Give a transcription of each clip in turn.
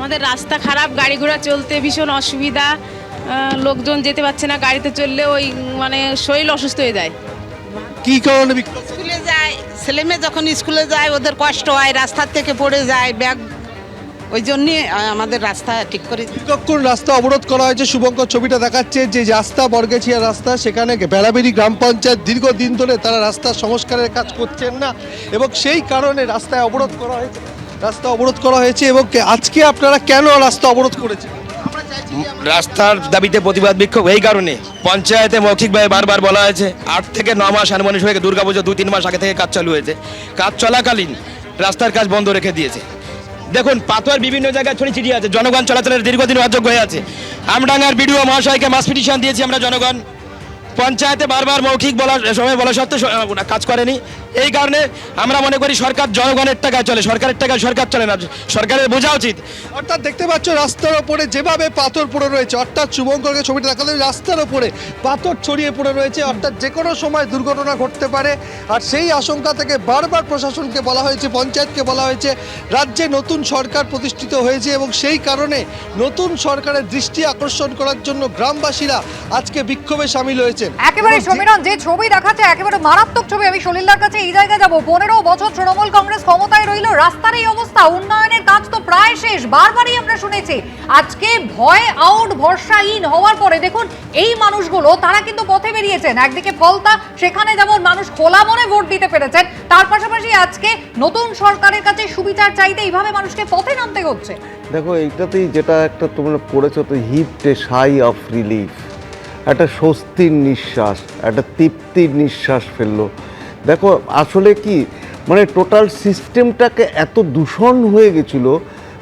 আমাদের রাস্তা খারাপ, গাড়ি ঘোড়া চলতে ভীষণ অসুবিধা, লোকজন যেতে পারছে না, গাড়িতে চললে ওই মানে শরীর অসুস্থ হয়ে যায়। কি কারণে বিক্ষোভ? স্কুলে যায়, ছেলে মেয়ে যখন স্কুলে যায় ওদের কষ্ট হয়, রাস্তার থেকে পড়ে যায় ব্যাগ, ওই জন্যে আমাদের রাস্তা ঠিক করে। দীর্ঘক্ষণ রাস্তা অবরোধ করা হয়েছে। শুভঙ্কর ছবিটা দেখাচ্ছে যে রাস্তা বর্গেছিয়া রাস্তা, সেখানে বেড়াবেড়ি গ্রাম পঞ্চায়েত দীর্ঘদিন ধরে তারা রাস্তার সংস্কারের কাজ করছেন না এবং সেই কারণে রাস্তায় অবরোধ করা হয়েছে। এবং আজকে আপনারা কেন রাস্তা অবরোধ করেছেন? রাস্তার দাবিতে প্রতিবাদ বিক্ষোভ এই কারণে, পঞ্চায়েতে মৌখিকভাবে বারবার বলা হয়েছে 8 থেকে 9 মাস আনুমানিক হয়ে দুর্গাপুজো 2-3 মাস আগে থেকে কাজ চালু হয়েছে। কাজ চলাকালীন রাস্তার কাজ বন্ধ রেখে দিয়েছে। দেখুন, পাথর বিভিন্ন জায়গায় ছড়িয়ে ছিটিয়ে আছে, জনগণ চলাচলের দীর্ঘদিন অযোগ্য হয়ে আছে। আমডাঙ্গার বিডিও মহাশয়কে মাস পিটিশন দিয়েছি আমরা জনগণ, পঞ্চায়েতে বারবার মৌখিক সময় বলা সত্ত্বেও কাজ করেনি। এই কারণে আমরা মনে করি সরকার জনগণের টাকায় চলে, সরকারের টাকায় সরকার চলে না, সরকারের বোঝা উচিত। অর্থাৎ দেখতে পাচ্ছ রাস্তার ওপরে যেভাবে পাথর পড়ে রয়েছে, অর্থাৎ শুভঙ্করকে ছবিটা দেখালে রাস্তার ওপরে পাথর ছড়িয়ে পড়ে রয়েছে, অর্থাৎ যে কোনো সময় দুর্ঘটনা ঘটতে পারে। আর সেই আশঙ্কা থেকে বারবার প্রশাসনকে বলা হয়েছে, পঞ্চায়েতকে বলা হয়েছে, রাজ্যে নতুন সরকার প্রতিষ্ঠিত হয়েছে এবং সেই কারণে নতুন সরকারের দৃষ্টি আকর্ষণ করার জন্য গ্রামবাসীরা আজকে বিক্ষোভে সামিল হয়েছে। একেবারে সমীরণ, যে ছবি দেখাচ্ছে একেবারে মারাত্মক ছবি। আমি সলিলদার কাছে এই জায়গায় যাব। 15 বছর তৃণমূল কংগ্রেস ক্ষমতায় রইল, রাস্তার এই অবস্থা, উন্নয়নের কাজ তো প্রায় শেষ, বারবারই আমরা শুনেছি। আজকে ভয় আউট, ভরসাহীন হওয়ার পরে দেখুন এই মানুষগুলো তারা কিন্তু পথে বেরিয়েছেন। একদিকে ফলতা, সেখানে যেমন মানুষ খোলা মনে ভোট দিতে পেরেছেন, তার পাশাপাশি আজকে নতুন সরকারের কাছে সুবিচার চাইতে এইভাবে মানুষকে পথে নামতে হচ্ছে। দেখো, এইটাতেই যেটা একটা তোমরা পড়েছো, তো হিপড এ সাই অফ রিলিফ, একটা স্বস্তির নিঃশ্বাস, একটা তৃপ্তির নিঃশ্বাস ফেললো। দেখো আসলে কি, মানে টোটাল সিস্টেমটাকে এত দূষণ হয়ে গেছিলো,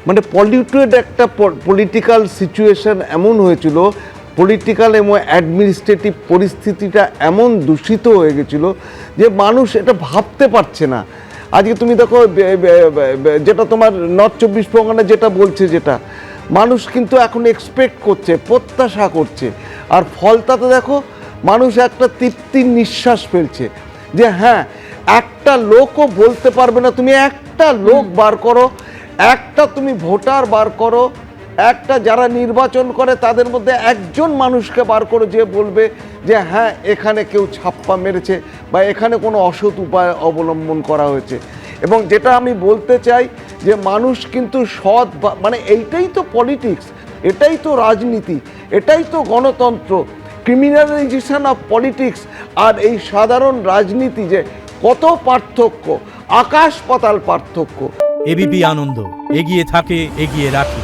মানে পলিউটেড একটা পলিটিক্যাল সিচুয়েশন এমন হয়েছিল, পলিটিক্যাল এবং অ্যাডমিনিস্ট্রেটিভ পরিস্থিতিটা এমন দূষিত হয়ে গেছিলো যে মানুষ এটা ভাবতে পারছে না। আজকে তুমি দেখো যেটা তোমার নর্থ 24 পরগনা যেটা বলছে, যেটা মানুষ কিন্তু এখন এক্সপেক্ট করছে, প্রত্যাশা করছে। আর ফলতাতে দেখো মানুষ একটা তৃপ্তির নিঃশ্বাস ফেলছে যে হ্যাঁ, একটা লোকও বলতে পারবে না, তুমি একটা লোক বার করো, একটা তুমি ভোটার বার করো, একটা যারা নির্বাচন করে তাদের মধ্যে একজন মানুষকে বার করো যে বলবে যে হ্যাঁ, এখানে কেউ ছাপ্পা মেরেছে বা এখানে কোনো অসৎ উপায় অবলম্বন করা হয়েছে। এবং যেটা আমি বলতে চাই যে মানুষ কিন্তু সৎ, মানে এইটাই তো পলিটিক্স, এটাই তো রাজনীতি, এটাই তো গণতন্ত্র। ক্রিমিনালাইজেশন অফ পলিটিক্স আর এই সাধারণ রাজনীতি যে কত পার্থক্য, আকাশ পাতাল পার্থক্য। এবিপি আনন্দ, এগিয়ে থাকে, এগিয়ে রাখে।